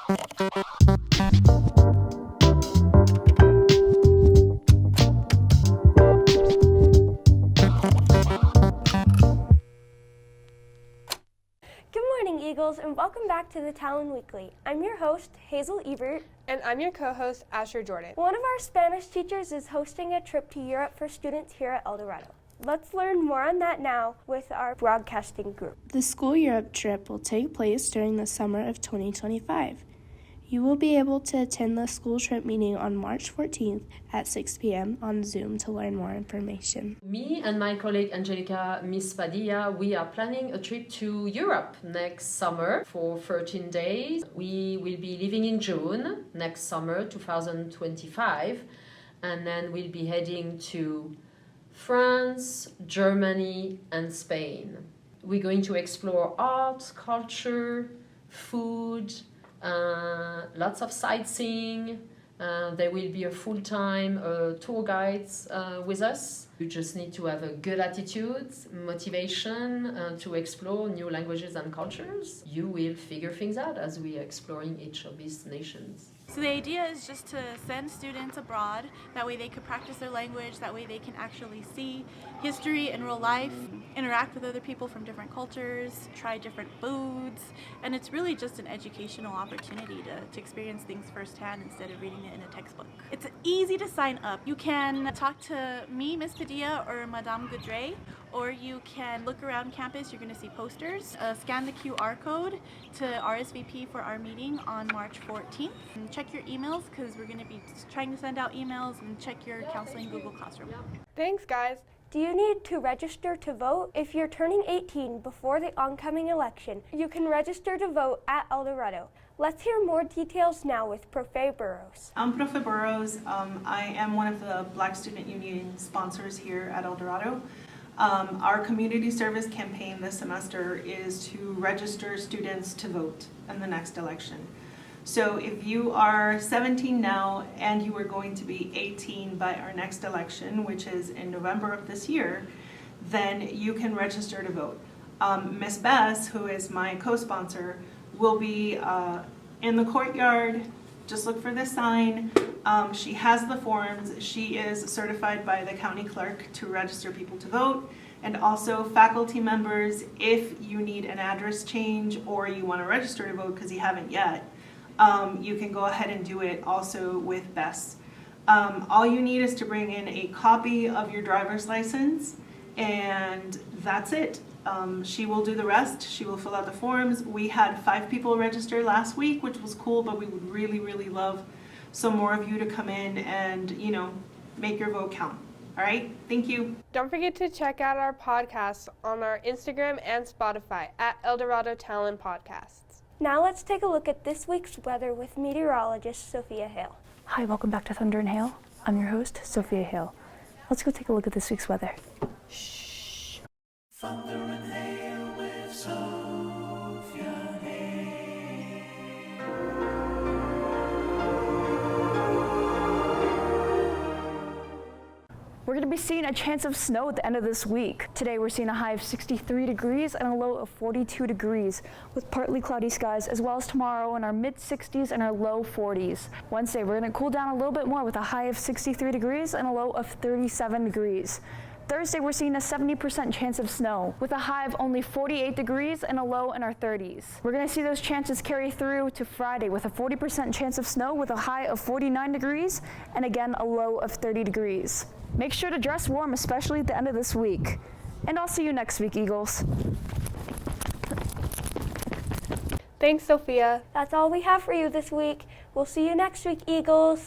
Good morning, Eagles, and welcome back to the Talon Weekly. I'm your host, Hazel Ebert. And I'm your co-host, Asher Jordan. One of our Spanish teachers is hosting a trip to Europe for students here at El Dorado. Let's learn more on that now with our broadcasting group. The school Europe trip will take place during the summer of 2025. You will be able to attend the school trip meeting on March 14th at 6 p.m. on Zoom to learn more information. Me and my colleague Angelica Miss Padilla, we are planning a trip to Europe next summer for 13 days. We will be leaving in June next summer, 2025, and then we'll be heading to France, Germany, and Spain. We're going to explore art, culture, food, lots of sightseeing. There will be a full-time tour guides with us. You just need to have a good attitude, motivation to explore new languages and cultures. You will figure things out as we are exploring each of these nations. So the idea is just to send students abroad. That way they could practice their language. That way they can actually see history in real life, interact with other people from different cultures, try different foods. And it's really just an educational opportunity to experience things firsthand instead of reading it in a textbook. It's easy to sign up. You can talk to me, Miss Padilla, or Madame Goudray, or you can look around campus. You're going to see posters. Scan the QR code to RSVP for our meeting on March 14th. And check your emails because we're going to be trying to send out emails, and check your counseling Google Classroom. Thanks, guys. Do you need to register to vote? If you're turning 18 before the oncoming election, you can register to vote at El Dorado. Let's hear more details now with Profe Burrows. I'm Profe Burrows. I am one of the Black Student Union sponsors here at El Dorado. Our community service campaign this semester is to register students to vote in the next election. So if you are 17 now and you are going to be 18 by our next election, which is in November of this year, then you can register to vote. Miss Bess, who is my co-sponsor, will be in the courtyard. Just look for this sign. She has the forms. She is certified by the county clerk to register people to vote. And also faculty members, if you need an address change or you want to register to vote because you haven't yet, you can go ahead and do it also with Bess. All you need is to bring in a copy of your driver's license, and that's it. She will do the rest. She will fill out the forms. We had 5 people register last week, which was cool, but we would really, really love some more of you to come in and, make your vote count. All right, thank you. Don't forget to check out our podcasts on our Instagram and Spotify at El Dorado Talon Podcasts. Now let's take a look at this week's weather with meteorologist Sophia Hale. Hi, welcome back to Thunder and Hail. I'm your host, Sophia Hale. Let's go take a look at this week's weather. Shh. Thunder and Hail with Sophia Hale. We're going to be seeing a chance of snow at the end of this week. Today we're seeing a high of 63 degrees and a low of 42 degrees with partly cloudy skies, as well as tomorrow in our mid-60s and our low 40s. Wednesday we're going to cool down a little bit more with a high of 63 degrees and a low of 37 degrees. Thursday we're seeing a 70% chance of snow with a high of only 48 degrees and a low in our 30s. We're going to see those chances carry through to Friday with a 40% chance of snow with a high of 49 degrees and again a low of 30 degrees. Make sure to dress warm, especially at the end of this week. And I'll see you next week, Eagles. Thanks, Sophia. That's all we have for you this week. We'll see you next week, Eagles.